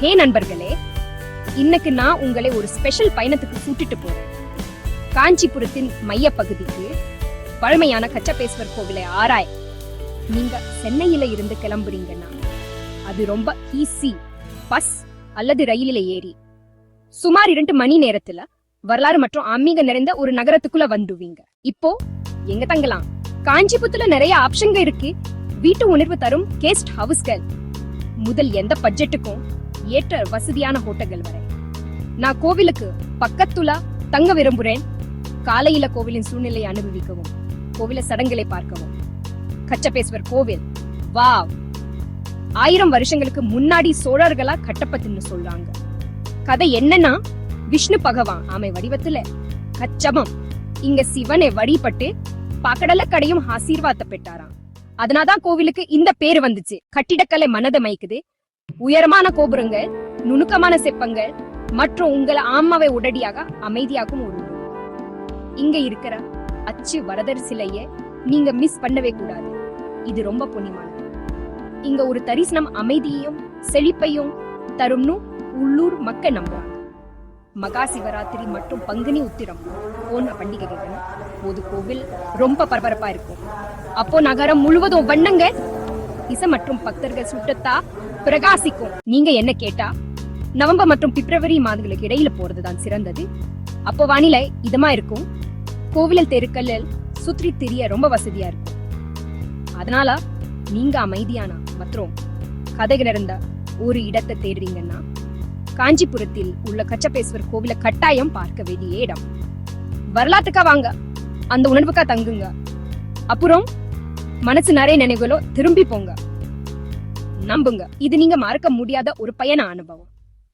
ஹே நண்பர்களே, இன்னைக்கு நான் உங்களை ஒரு ஸ்பெஷல் பயணத்துக்கு கூட்டிட்டு போறேன். காஞ்சிபுரத்தின் மைய பகுதிக்கு பழமையான கச்சபேஸ்வர் கோவிலை ஆராய. நீங்க சென்னையில இருந்து கிளம்புறீங்கன்னா அது ரொம்ப ஈஸி. பஸ் அல்லது ரயிலில ஏறி சுமார் 2 மணி நேரத்துல வரலாறு மற்றும் ஆன்மீக நிறைந்த ஒரு நகரத்துக்குள்ள வந்துடுவீங்க. இப்போ எங்க தங்கலாம்? காஞ்சிபுரத்துல நிறைய ஆப்ஷன்கள் இருக்கு. வீட்டு உணர்வு தரும் கெஸ்ட் ஹவுஸ்கள் முதல் எந்த பட்ஜெட்டுக்கும் ஏற்ற வசதியான ஹோட்டல்கள் வரை. நான் கோவிலுக்கு பக்கத்துல தங்க விரும்புறேன். காலையில கோவிலின் சூழ்நிலையை அனுபவிக்கவும், கோவில சடங்குகளை பார்க்கவும். கச்சபேஸ்வர் கோவில் வாவ், 1000 வருஷங்களுக்கு முன்னாடி சோழர்களா கட்டப்பட்டுன்னு சொல்றாங்க. கதை என்னன்னா, விஷ்ணு பகவான் ஆமை வடிவத்துல கச்சபம் இங்க சிவனை வழிபட்டு பக்கடல கடையும் ஆசீர்வாத பெற்றாராம். அதனாதான் கோவிலுக்கு இந்த பேரு வந்துச்சு. கட்டிடக்கலை மனதை மயக்குது. உயரமான கோபுரங்கள், நுணுக்கமான சிற்பங்கள் மற்றும் உங்களை ஆன்மாவை உடனடியாக அமைதியாகும் ஒரு ஊர். இங்க இருக்கிற அச்சு வரதர் சிலைய நீங்க மிஸ் பண்ணவே கூடாது. இது ரொம்ப புண்ணியமானது. இங்க ஒரு தரிசனம் அமைதியையும் செழிப்பையும் தரும்னு உள்ளூர் மக்கள் நம்புறாங்க. மகா சிவராத்திரி மற்றும் பங்குனி உத்திரம் போன்ற பண்டிகைகள் போது கோவில் ரொம்ப பரபரப்பா இருக்கும். அப்போ நகரம் முழுவதும் வண்ணங்க இசை மற்றும் பக்தர்கள் சுட்டத்தா பிரகாசிக்கும். நீங்க என்ன கேட்டா, நவம்பர் மற்றும் பிப்ரவரி மாதங்களுக்கு இடையில போறதுதான் சிறந்தது. அப்போ வானிலை இதமா இருக்கும். கோவில் தெருக்களில் சுற்றி திரிய ரொம்ப வசதியா இருக்கும். அதனால நீங்க அமைதியான மற்றும் கதைகள் நிறைந்த ஒரு இடத்தை தேடுறீங்கன்னா காஞ்சிபுரத்தில் உள்ள கச்சபேஸ்வர் கோவில கட்டாயம் பார்க்க வேண்டிய இடம். வரலாற்றுக்கா வாங்க, அந்த உணர்வுக்கா தங்குங்க. அப்புறம் மனசு நிறைய நினைவுகளோ திரும்பி போங்க. நம்புங்க, இது நீங்க மறக்க முடியாத ஒரு பயண அனுபவம்.